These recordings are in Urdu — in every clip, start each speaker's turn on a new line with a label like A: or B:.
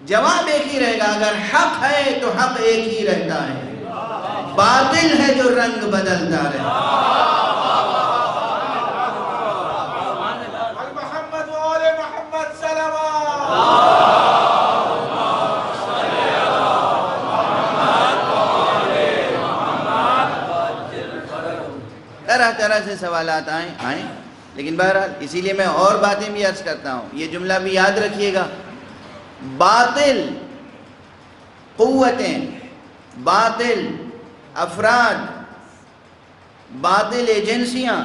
A: جواب ایک ہی رہے گا، اگر حق ہے تو حق ایک ہی رہتا ہے، باطل ہے جو رنگ بدلتا رہتا ہے۔
B: محمد وآل محمد صلوات۔
A: طرح طرح سے سوالات آئیں، لیکن بہرحال اسی لیے میں اور باتیں بھی عرض کرتا ہوں، یہ جملہ بھی یاد رکھیے گا، باطل قوتیں، باطل افراد، باطل ایجنسیاں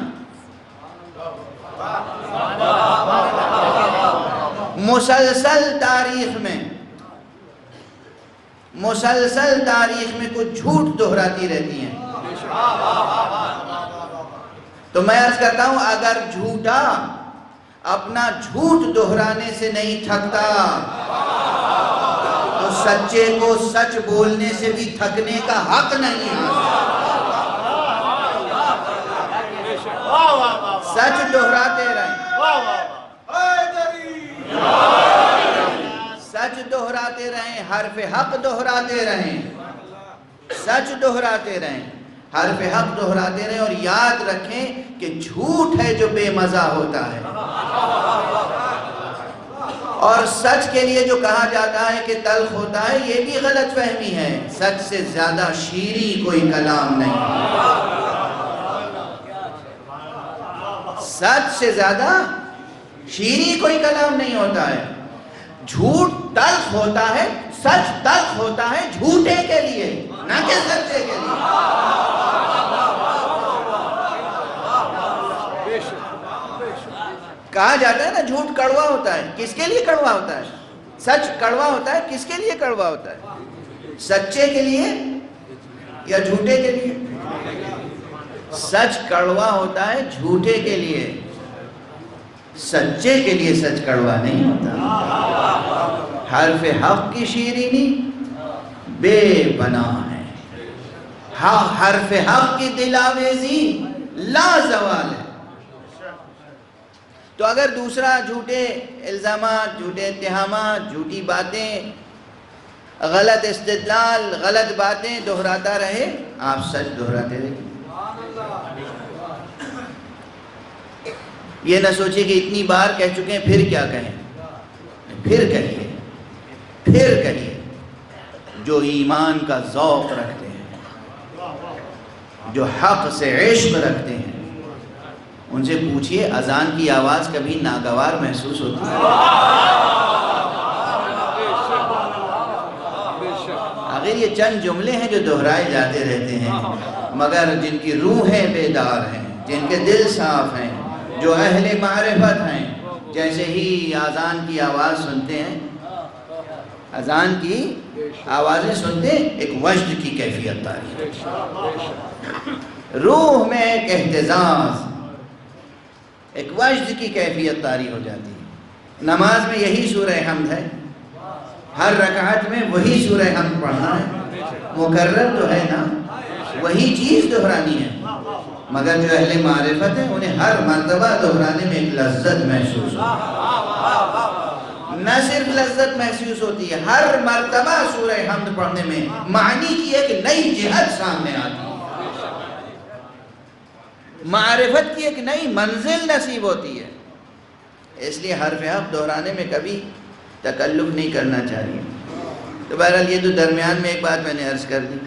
A: مسلسل تاریخ میں کچھ جھوٹ دہراتی رہتی ہیں۔ تو میں عرض کرتا ہوں، اگر جھوٹا اپنا جھوٹ دہرانے سے نہیں تھکتا تو سچے کو سچ بولنے سے بھی تھکنے کا حق نہیں ہے۔ سچ دہراتے رہیں، سچ دہراتے رہیں، حرف حق دہراتے رہیں، سچ دہراتے رہیں، حرف حق دہراتے رہیں، اور یاد رکھیں کہ جھوٹ ہے جو بے مزہ ہوتا ہے، اور سچ کے لیے جو کہا جاتا ہے کہ تلخ ہوتا ہے، یہ بھی غلط فہمی ہے۔ سچ سے زیادہ شیریں کوئی کلام نہیں، سچ سے زیادہ شیریں کوئی کلام نہیں ہوتا ہے۔ جھوٹ تلخ ہوتا ہے، سچ تلخ ہوتا ہے جھوٹے کے لیے، نہ کہ سچے کے لیے۔ کہا جاتا ہے نا جھوٹ کڑوا ہوتا ہے، کس کے لیے کڑوا ہوتا ہے؟ سچ کڑوا ہوتا ہے، کس کے لیے کڑوا ہوتا ہے؟ سچے کے لیے یا جھوٹے کے لیے؟ سچ کڑوا ہوتا ہے جھوٹے کے لیے، سچے کے لیے سچ کڑوا نہیں ہوتا۔ حرف حق کی شیرینی بے پناہ ہے، حرف حق کی دلاویزی لا زوال ہے۔ تو اگر دوسرا جھوٹے الزامات، جھوٹے اتہامات، جھوٹی باتیں، غلط استدلال، غلط باتیں دہراتا رہے، آپ سچ دہراتے رہے۔ یہ نہ سوچیں کہ اتنی بار کہہ چکے ہیں پھر کیا کہیں، پھر کہیے جو ایمان کا ذوق رکھتے ہیں، جو حق سے عشق رکھتے ہیں، ان سے پوچھئے اذان کی آواز کبھی ناگوار محسوس ہوتی ہے؟ آخر یہ چند جملے ہیں جو دہرائے جاتے رہتے ہیں، مگر جن کی روحیں بیدار ہیں، جن کے دل صاف ہیں، جو اہل معرفت ہیں، جیسے ہی اذان کی آواز سنتے ہیں، اذان کی آوازیں سنتے ہیں، ایک وجد کی کیفیت آتی ہے، روح میں ایک اہتزاز، ایک وجد کی کیفیت طاری ہو جاتی ہے۔ نماز میں یہی سورہ حمد ہے، ہر رکعت میں وہی سورہ حمد پڑھنا ہے، مکرر تو ہے نا، وہی چیز دہرانی ہے، مگر جو اہل معرفت ہیں انہیں ہر مرتبہ دہرانے میں ایک لذت محسوس ہوتی ہے، نہ صرف لذت محسوس ہوتی ہے، ہر مرتبہ سورہ حمد پڑھنے میں معنی کی ایک نئی جہت سامنے آتی ہے، معرفت کی ایک نئی منزل نصیب ہوتی ہے۔ اس لیے حرف حق دہرانے میں کبھی تکلف نہیں کرنا چاہیے۔ تو بہرحال یہ تو درمیان میں ایک بات میں نے عرض کر دی۔